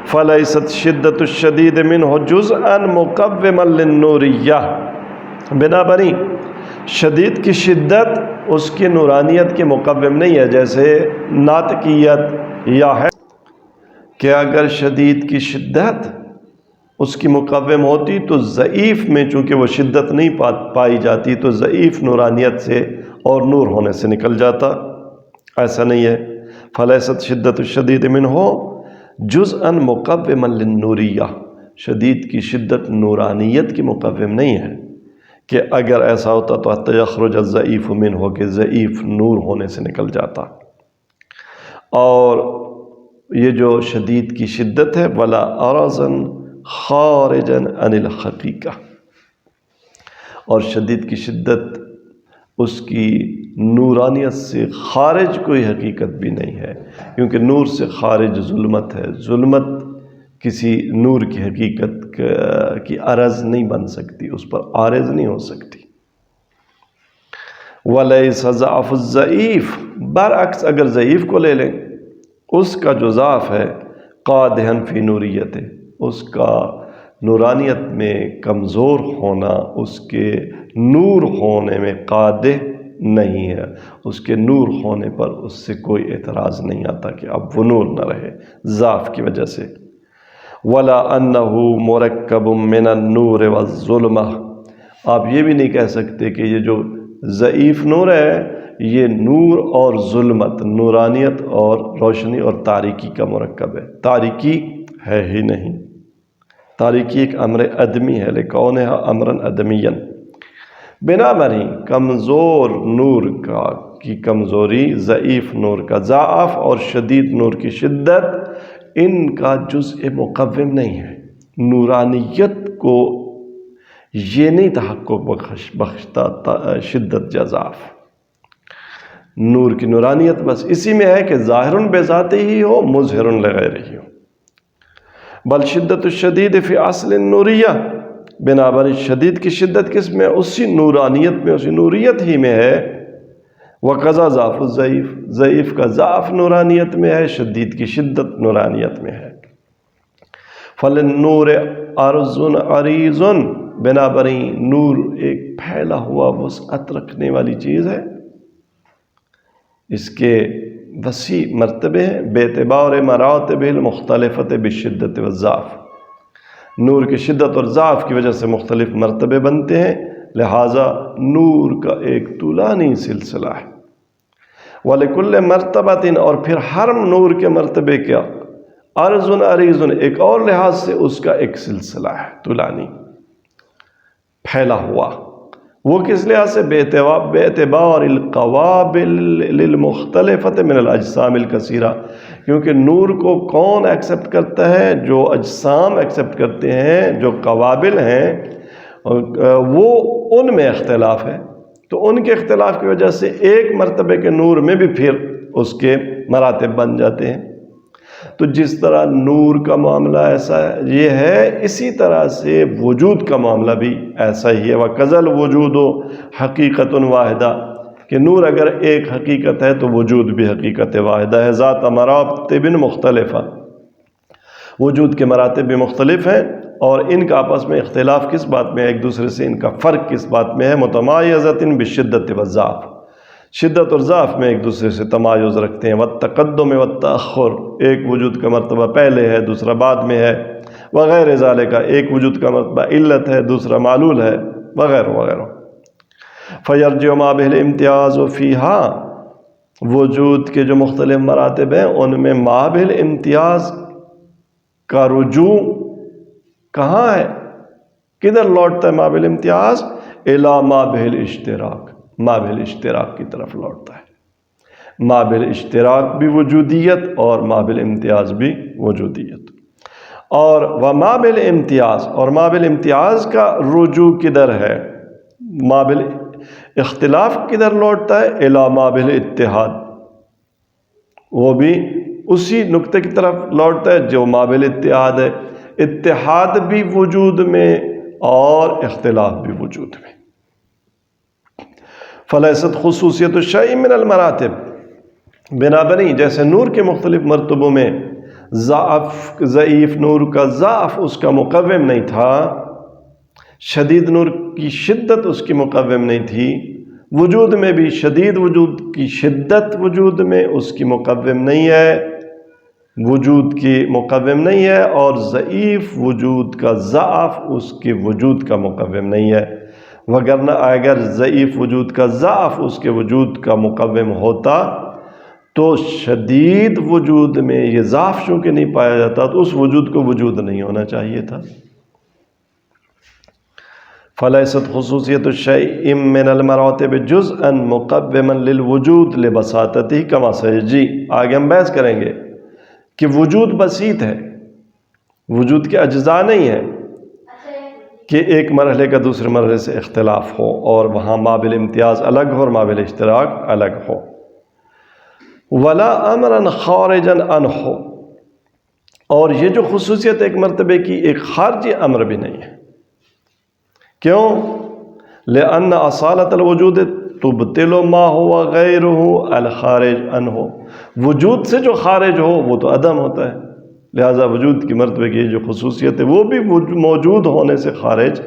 فلیست شدت الشدید منہ جزءا مقوما للنوریہ، بنابراً شدید کی شدت اس کی نورانیت کے مقوم نہیں ہے. جیسے ناطقیت یا ہے کہ اگر شدید کی شدت اس کی مقوم ہوتی تو ضعیف میں چونکہ وہ شدت نہیں پائی جاتی تو ضعیف نورانیت سے اور نور ہونے سے نکل جاتا. ایسا نہیں ہے. فلیست شدت الشدید منہ جزءا مقوما للنوریہ، شدید کی شدت نورانیت کی مقوم نہیں ہے. کہ اگر ایسا ہوتا تو حتی یخرج الضعیف منہ، کہ ضعیف نور ہونے سے نکل جاتا. اور یہ جو شدید کی شدت ہے ولا عرضا خارجا عن الحقیقہ، اور شدید کی شدت اس کی نورانیت سے خارج کوئی حقیقت بھی نہیں ہے، کیونکہ نور سے خارج ظلمت ہے. ظلمت کسی نور کی حقیقت کی عرض نہیں بن سکتی، اس پر عارض نہیں ہو سکتی. وَلَيْسَ ضَعْفُ الضَّعِیف، برعکس اگر ضعیف کو لے لیں، اس کا جو ضعف ہے قادحًا فی نوریتہ، اس کا نورانیت میں کمزور ہونا اس کے نور ہونے میں قادح نہیں ہے. اس کے نور ہونے پر اس سے کوئی اعتراض نہیں آتا کہ اب وہ نور نہ رہے ضعف کی وجہ سے. ولا انہ مرکب من النور والظلمہ، آپ یہ بھی نہیں کہہ سکتے کہ یہ جو ضعیف نور ہے یہ نور اور ظلمت، نورانیت اور روشنی اور تاریکی کا مرکب ہے. تاریکی ہے ہی نہیں. تاریکی ایک امر عدمی ہے، لکونہا امرا عدمیا. بنابراً کمزور نور کا کی کمزوری، ضعیف نور کا ضعف اور شدید نور کی شدت ان کا جزء مقوم نہیں ہے۔ نورانیت کو یہ نہیں تحقق بخشتا شدت یا ضعف۔ نور کی نورانیت بس اسی میں ہے کہ ظاہر بذاتہ ہی ہو، مظہر لغیرہ ہی ہو۔ بل شدت الشدید فی اصل النوریہ، بنابراً شدید کی شدت کس میں؟ اسی نورانیت میں، اسی نوریت ہی میں ہے۔ وقضا ضعف الضعیف، ضعیف کا ضعف نورانیت میں ہے، شدید کی شدت نورانیت میں ہے۔ فللنور عرض عریض، بنابراً نور ایک پھیلا ہوا وسعت رکھنے والی چیز ہے، اس کے وسیع مرتبے ہیں، بے اعتبار مراتب المختلفۃ بالشدت والضعف، نور کی شدت اور ضعف کی وجہ سے مختلف مرتبے بنتے ہیں، لہٰذا نور کا ایک طولانی سلسلہ ہے۔ وَلِكُلِّ مَرْتَبَةٍ، اور پھر ہر نور کے مرتبے کا عرض عریض، ایک اور لحاظ سے اس کا ایک سلسلہ ہے طولانی پھیلا ہوا۔ وہ کس لحاظ سے؟ بے اعتبار القوابل للمختلفۃ من الاجسام الکثیرہ، کیونکہ نور کو کون ایکسیپٹ کرتا ہے؟ جو اجسام ایکسیپٹ کرتے ہیں، جو قوابل ہیں، وہ ان میں اختلاف ہے، تو ان کے اختلاف کی وجہ سے ایک مرتبے کے نور میں بھی پھر اس کے مراتب بن جاتے ہیں۔ تو جس طرح نور کا معاملہ ایسا یہ ہے، اسی طرح سے وجود کا معاملہ بھی ایسا ہی ہے۔ وَقَذَا الْوُجُودُ حَقِيقَةٌ وَاحِدَةٌ، کہ نور اگر ایک حقیقت ہے تو وجود بھی حقیقت واحدہ ہے، ذات مراتب مختلفہ، وجود کے مراتب بھی مختلف ہیں، اور ان کا آپس میں اختلاف کس بات میں ہے؟ ایک دوسرے سے ان کا فرق کس بات میں ہے؟ متمایزۃ بالشدۃ والضعف، شدت اور ضعف میں ایک دوسرے سے تمایز رکھتے ہیں۔ والتقدم والتأخر، ایک وجود کا مرتبہ پہلے ہے، دوسرا بعد میں ہے، وغیرہ ذالک، ایک وجود کا مرتبہ علت ہے، دوسرا معلول ہے، وغیرہ وغیرہ۔ فیرجع ما بہ الامتیاز فیہا، وجود کے جو مختلف مراتب ہیں ان میں ما بہ الامتیاز کا رجوع کہاں ہے؟ کدھر لوٹتا ہے ما بہ الامتیاز؟ الی ما بہ الاشتراک، ما بہ الاشتراک کی طرف لوٹتا ہے۔ ما بہ الاشتراک بھی وجودیت اور ما بہ الامتیاز بھی وجودیت۔ اور وما بہ الامتیاز، اور ما بہ الامتیاز کا رجوع کدھر ہے؟ ما بہ اختلاف کدھر لوٹتا ہے؟ الی ما بہ الاتحاد، وہ بھی اسی نقطے کی طرف لوٹتا ہے جو ما بہ الاتحاد ہے۔ اتحاد بھی وجود میں اور اختلاف بھی وجود میں۔ فلیست خصوصیت الشیء من المراتب، بنابراً جیسے نور کے مختلف مرتبوں میں ضعیف نور کا ضعف اس کا مقوم نہیں تھا، شدید نور کی شدت اس کی مقوم نہیں تھی، وجود میں بھی شدید وجود کی شدت وجود میں اس کی مقوم نہیں ہے، وجود کی مقوم نہیں ہے، اور ضعیف وجود کا ضعف اس کے وجود کا مقوم نہیں ہے۔ وگرنہ اگر ضعیف وجود کا ضعف اس کے وجود کا مقوم ہوتا تو شدید وجود میں یہ ضعف چونکہ نہیں پایا جاتا تو اس وجود کو وجود نہیں ہونا چاہیے تھا۔ فلیست خصوصیت الشیء من المراتب جزءا مقوما للوجود لبساطتہ کما سیجی، آگے ہم بحث کریں گے کہ وجود بسیط ہے، وجود کے اجزاء نہیں ہے کہ ایک مرحلے کا دوسرے مرحلے سے اختلاف ہو اور وہاں ما بہ الامتیاز الگ ہو اور ما بہ الاشتراک الگ ہو۔ ولا امرا خارجا عنہ، اور یہ جو خصوصیت ایک مرتبے کی ایک خارجی امر بھی نہیں ہے۔ کیوں؟ لأن اصالت الوجود تبطل ما ہوا غیرہ الخارج عنہ، وجود سے جو خارج ہو وہ تو عدم ہوتا ہے، لہذا وجود کی مرتبے کی جو خصوصیت ہے وہ بھی موجود ہونے سے خارج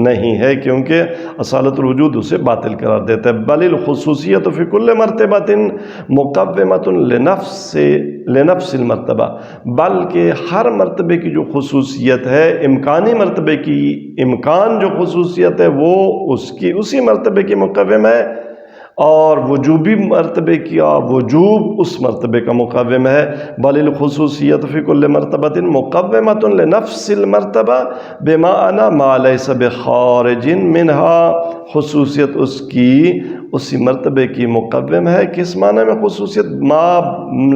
نہیں ہے، کیونکہ اصالت الوجود اسے باطل قرار دیتا ہے۔ بل الخصوصیت فی کل مرتبۃ مقومۃ لنفس المرتبہ، بلکہ ہر مرتبے کی جو خصوصیت ہے، امکانی مرتبے کی امکان جو خصوصیت ہے وہ اس کی اسی مرتبے کی مقوم ہے، اور وجوبی مرتبے کا وجوب اس مرتبے کا مقوم ہے۔ بل الخصوصیت فی کل مرتبۃ مقومۃ لنفس المرتبہ بمعنی ما لیس بخارج منہا خصوصیت اس کی اسی مرتبے کی مقوم ہے. کس معنی میں خصوصیت؟ ما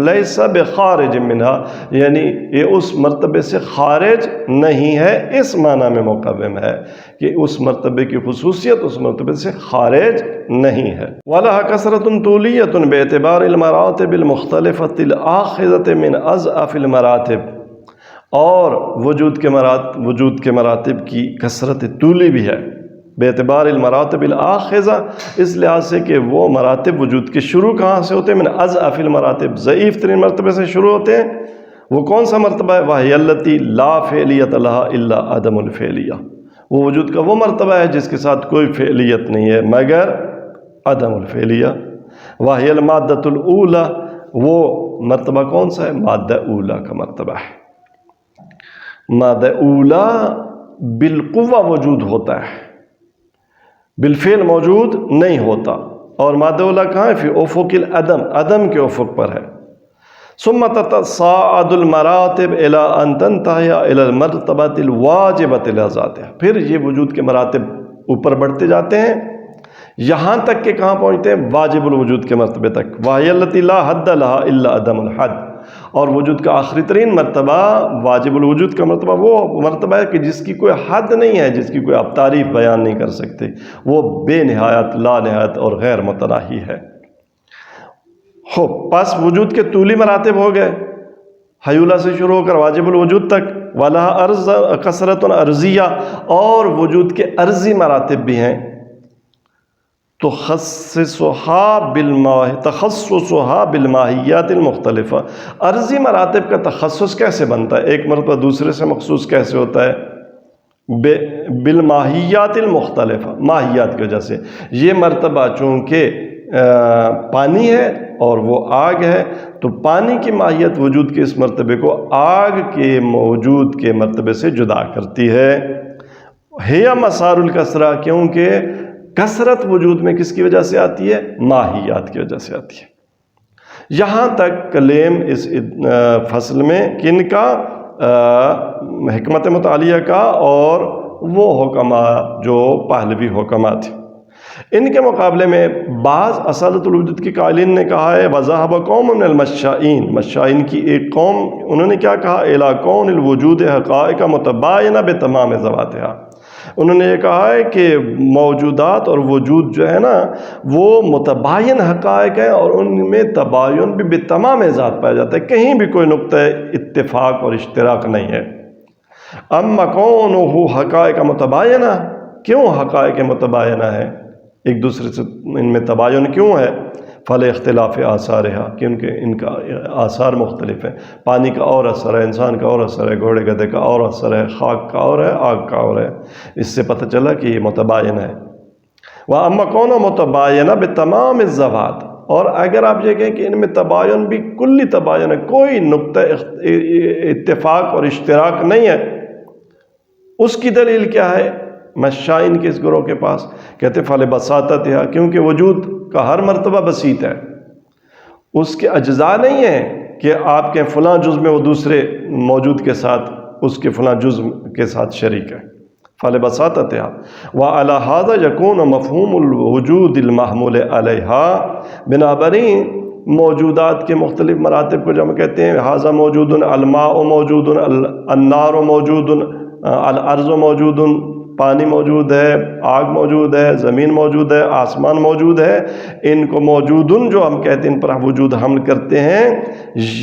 لیس بخارج منہا، یعنی یہ اس مرتبے سے خارج نہیں ہے، اس معنی میں مقوم ہے کہ اس مرتبے کی خصوصیت اس مرتبے سے خارج نہیں ہے. وَلَهَا كَثْرَةٌ طُولِيَّةٌ بِاعْتِبَارِ الْمَرَاتِبِ الْمُخْتَلِفَةِ الْآخِذَةِ مِنْ أَضْعَفِ الْمَرَاتِبِ، اور وجود کے مراتب کی کثرت طولی بھی ہے. باعتبار المراتب الآخذہ، اس لحاظ سے کہ وہ مراتب وجود کے شروع کہاں سے ہوتے ہیں؟ من اضعف المراتب، ضعیف ترین مرتبے سے شروع ہوتے ہیں. وہ کون سا مرتبہ ہے؟ وَهِيَ الَّتِي لَا فِعْلِيَّةَ لَهَا إِلَّا عَدَمُ الْفِعْلِيَّةِ، وہ وجود کا وہ مرتبہ ہے جس کے ساتھ کوئی فعلیت نہیں ہے مگر عدم الفعلیہ. وَهِيَ الْمَادَّةُ الْأُولَى، وہ مرتبہ کون سا ہے؟ مادہ اولا کا مرتبہ ہے. مادہ اولا بالقوہ وجود ہوتا ہے، بالفعل موجود نہیں ہوتا. اور مادہ اولا کہاں ہے؟ فی افق العدم، عدم کے افق پر ہے. ثم تتصاعد المراتب الى ان تنتهي الى المرتبة الواجبة لذاتها، پھر یہ وجود کے مراتب اوپر بڑھتے جاتے ہیں یہاں تک کہ کہاں پہنچتے ہیں؟ واجب الوجود کے مرتبے تک. وَهِيَ الَّتِي لَا حَدَّ لَهَا إِلَّا عَدَمُ الْحَدِّ، اور وجود کا آخری ترین مرتبہ، واجب الوجود کا مرتبہ، وہ مرتبہ ہے کہ جس کی کوئی حد نہیں ہے، جس کی کوئی آپ تعریف بیان نہیں کر سکتے، وہ بے نہایت، لا نہایت اور غیر متناہی ہے. پس وجود کے طولی مراتب ہو گئے، حیولہ سے شروع ہو کر واجب الوجود تک. وَلَهَا کثرۃ عرضیہ، اور وجود کے عرضی مراتب بھی ہیں. تخصصها بالماہیات المختلفہ، عرضی مراتب کا تخصص کیسے بنتا ہے؟ ایک مرتبہ دوسرے سے مخصوص کیسے ہوتا ہے؟ بالماہیات المختلفہ، ماہیات کی وجہ سے. یہ مرتبہ چونکہ پانی ہے اور وہ آگ ہے، تو پانی کی ماہیت وجود کے اس مرتبے کو آگ کے موجود کے مرتبے سے جدا کرتی ہے. ہے مسار الکثرہ، کیونکہ کثرت وجود میں کس کی وجہ سے آتی ہے؟ ماہیات کی وجہ سے آتی ہے. یہاں تک کلیم اس فصل میں کن کا؟ حکمت متعالیہ کا اور وہ حکماء جو پہلوی حکماء تھے. ان کے مقابلے میں بعض اصالت الوجود کی قائلین نے کہا ہے وَذَهَبَ قَوْمٌ مِّنَ الْمَشَّائِينَ، مشائین کی ایک قوم، انہوں نے کیا کہا؟ إِلَىٰ كَوْنِ الْوُجُودِ حَقَائِقَ مُتَبَايِنَةً بِتَمَامِ ذَوَاتِهَا، انہوں نے یہ کہا ہے کہ موجودات اور وجود جو ہے نا وہ متباین حقائق ہیں اور ان میں تباین بھی بتمام ذات پایا جاتا ہے، کہیں بھی کوئی نقطہ اتفاق اور اشتراک نہیں ہے. اما کونہ حقائق متباینہ، کیوں حقائق متباینہ ہے؟ ایک دوسرے سے ان میں تباین کیوں ہے؟ فل اختلاف آثارہا، کیونکہ ان کا آثار مختلف ہیں. پانی کا اور اثر ہے، انسان کا اور اثر ہے، گھوڑے گدھے کا اور اثر ہے، خاک کا اور ہے، آگ کا اور ہے. اس سے پتہ چلا کہ یہ متباین ہے. وَأَمَّا كَوْنُ مُتَبَايِنًا بِتَمَامِ الذَّوَاتِ، اور اگر آپ یہ کہیں کہ ان میں تباین بھی کلی تباین ہے، کوئی نقطہ اتفاق اور اشتراک نہیں ہے، اس کی دلیل کیا ہے؟ مشائین کے اس گروہ کے پاس کہتے فَلِبَسَاطَتِهَا، کیونکہ وجود کا ہر مرتبہ بسیط ہے، اس کے اجزاء نہیں ہیں کہ آپ کے فلاں جزء میں وہ دوسرے موجود کے ساتھ اس کے فلاں جزء کے ساتھ شریک ہے. فَلِبَسَاطَتِهَا وَعَلَى هَذَا يَكُونُ مَفْهُومُ الْوُجُودِ الْمَحْمُولِ عَلَيْهَا، بنابراین موجودات کے مختلف مراتب کو جب ہم کہتے ہیں هَذَا موجود، الماء موجود، النار موجود، الارض موجود، پانی موجود ہے، آگ موجود ہے، زمین موجود ہے، آسمان موجود ہے، ان کو موجودن جو ہم کہتے ہیں ان پر وجود حمل کرتے ہیں،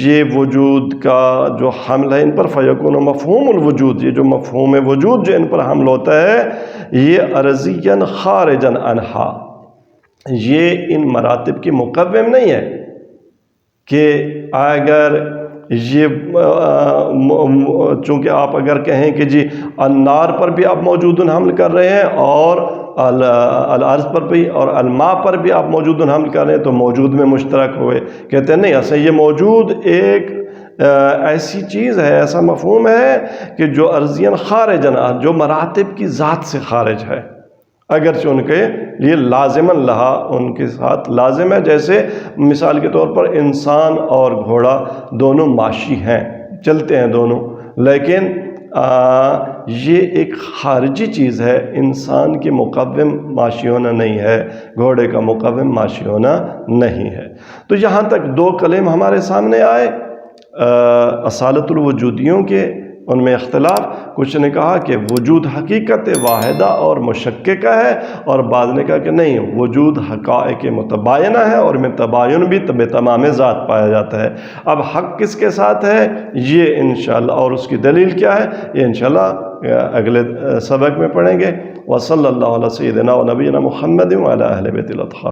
یہ وجود کا جو حمل ہے ان پر فیکون مفہوم الوجود، یہ جو مفہوم وجود جو ان پر حمل ہوتا ہے یہ عرضیاً خارجاً عنہا، یہ ان مراتب کی مقوم نہیں ہے کہ اگر یہ چونکہ آپ اگر کہیں کہ جی النار پر بھی آپ موجودن حمل کر رہے ہیں اور الارض پر بھی اور الماء پر بھی آپ موجودن حمل کر رہے ہیں تو موجود میں مشترک ہوئے. کہتے ہیں نہیں، اصل یہ موجود ایک ایسی چیز ہے، ایسا مفہوم ہے کہ جو عرضیاً خارجاً، جو مراتب کی ذات سے خارج ہے، اگرچہ ان کے لیے لازماً لہا، ان کے ساتھ لازم ہے. جیسے مثال کے طور پر انسان اور گھوڑا دونوں ماشی ہیں، چلتے ہیں دونوں، لیکن یہ ایک خارجی چیز ہے، انسان کے مقوم ماشی ہونا نہیں ہے، گھوڑے کا مقوم ماشی ہونا نہیں ہے۔ تو یہاں تک دو کلم ہمارے سامنے آئے اصالت الوجودیوں کے، ان میں اختلاف، کچھ نے کہا کہ وجود حقیقت واحدہ اور مشککہ ہے، اور بعض نے کہا کہ نہیں، وجود حقائق متباینہ ہے اور میں تباین بھی تمام ذات پایا جاتا ہے۔ اب حق کس کے ساتھ ہے یہ انشاءاللہ، اور اس کی دلیل کیا ہے یہ انشاءاللہ اگلے سبق میں پڑھیں گے۔ وصلی اللہ علیہ سیدنا و نبینا محمد وعلی اہل بیت الاطہار۔